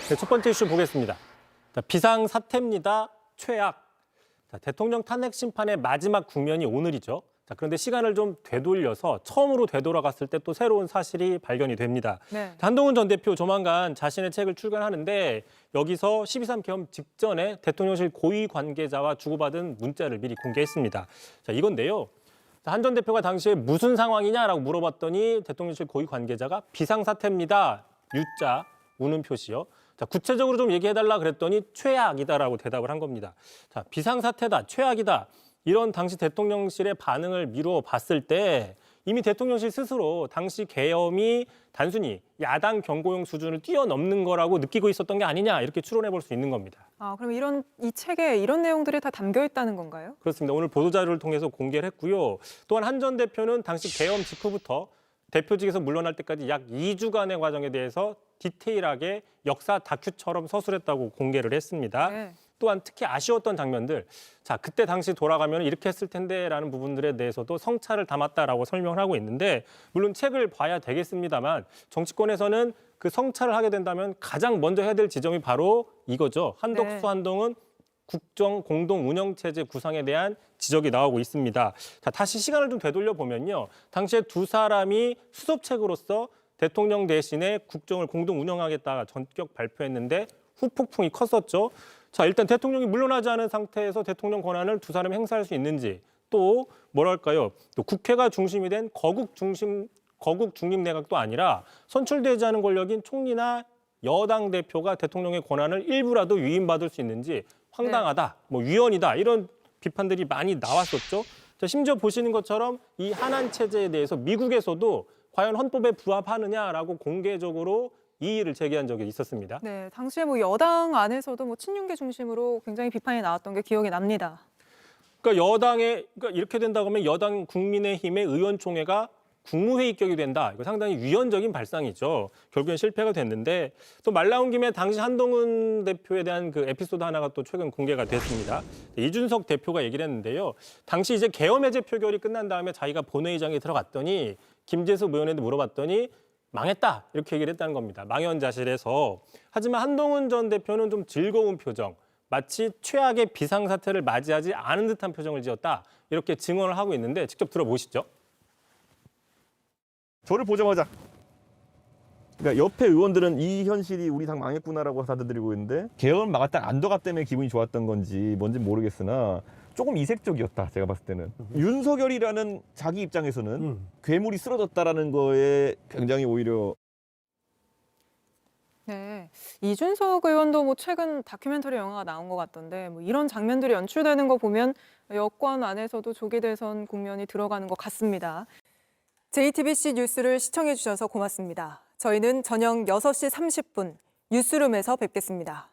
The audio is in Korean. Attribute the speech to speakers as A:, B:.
A: 네, 첫 번째 이슈 보겠습니다. 자, 비상사태입니다. 최악. 자, 대통령 탄핵 심판의 마지막 국면이 오늘이죠. 자, 그런데 시간을 좀 되돌려서 처음으로 되돌아갔을 때 또 새로운 사실이 발견이 됩니다.
B: 네.
A: 한동훈 전 대표 조만간 자신의 책을 출간하는데 여기서 12.3 개헌 직전에 대통령실 고위 관계자와 주고받은 문자를 미리 공개했습니다. 자, 이건데요. 한 전 대표가 당시에 무슨 상황이냐라고 물어봤더니 대통령실 고위 관계자가 비상사태입니다. U자 우는 표시요. 자, 구체적으로 좀 얘기해달라 그랬더니 최악이다라고 대답을 한 겁니다. 자, 비상사태다, 최악이다. 이런 당시 대통령실의 반응을 미루어 봤을 때 이미 대통령실 스스로 당시 계엄이 단순히 야당 경고용 수준을 뛰어넘는 거라고 느끼고 있었던 게 아니냐 이렇게 추론해 볼 수 있는 겁니다.
B: 아, 그럼 이 책에 이런 내용들이 다 담겨 있다는 건가요?
A: 그렇습니다. 오늘 보도자료를 통해서 공개를 했고요. 또한 한 전 대표는 당시 계엄 직후부터 대표직에서 물러날 때까지 약 2주간의 과정에 대해서 디테일하게 역사 다큐처럼 서술했다고 공개를 했습니다.
B: 네.
A: 또한 특히 아쉬웠던 장면들, 자 그때 당시 돌아가면 이렇게 했을 텐데라는 부분들에 대해서도 성찰을 담았다라고 설명을 하고 있는데 물론 책을 봐야 되겠습니다만 정치권에서는 그 성찰을 하게 된다면 가장 먼저 해야 될 지점이 바로 이거죠. 한덕수,
B: 네.
A: 한동훈 국정 공동 운영 체제 구상에 대한 지적이 나오고 있습니다. 자, 다시 시간을 좀 되돌려 보면요. 당시에 두 사람이 수습책으로서 대통령 대신에 국정을 공동 운영하겠다 전격 발표했는데 후폭풍이 컸었죠. 자, 일단 대통령이 물러나지 않은 상태에서 대통령 권한을 두 사람이 행사할 수 있는지 또 뭐랄까요? 또 국회가 중심이 된 거국 중립 내각도 아니라 선출되지 않은 권력인 총리나 여당 대표가 대통령의 권한을 일부라도 위임받을 수 있는지 황당하다, 뭐 위헌이다 이런 비판들이 많이 나왔었죠. 자, 심지어 보시는 것처럼 이 한한 체제에 대해서 미국에서도 과연 헌법에 부합하느냐라고 공개적으로 이의를 제기한 적이 있었습니다.
B: 네, 당시에 여당 안에서도 친윤계 중심으로 굉장히 비판이 나왔던 게 기억이 납니다.
A: 그러니까 이렇게 된다고 하면 여당 국민의힘의 의원총회가 국무회의격이 된다. 이거 상당히 위헌적인 발상이죠. 결국엔 실패가 됐는데 또 말 나온 김에 당시 한동훈 대표에 대한 그 에피소드 하나가 또 최근 공개가 됐습니다. 이준석 대표가 얘기를 했는데요. 당시 이제 계엄 해제 표결이 끝난 다음에 자기가 본회의장에 들어갔더니 김재수 의원한테 물어봤더니 망했다 이렇게 얘기를 했다는 겁니다. 망연자실해서. 하지만 한동훈 전 대표는 좀 즐거운 표정, 마치 최악의 비상사태를 맞이하지 않은 듯한 표정을 지었다 이렇게 증언을 하고 있는데 직접 들어보시죠.
C: 저를 보자마자 그러니까 옆에 의원들은 이 현실이 우리 당 망했구나라고 받아들이고 있는데 계엄을 막았다는 안도감 때문에 기분이 좋았던 건지 뭔지 모르겠으나 조금 이색적이었다 제가 봤을 때는. 윤석열이라는 자기 입장에서는 괴물이 쓰러졌다라는 거에 굉장히 오히려
B: 네, 이준석 의원도 최근 다큐멘터리 영화가 나온 것 같던데 이런 장면들이 연출되는 거 보면 여권 안에서도 조기 대선 국면이 들어가는 것 같습니다. JTBC 뉴스를 시청해 주셔서 고맙습니다. 저희는 저녁 6시 30분 뉴스룸에서 뵙겠습니다.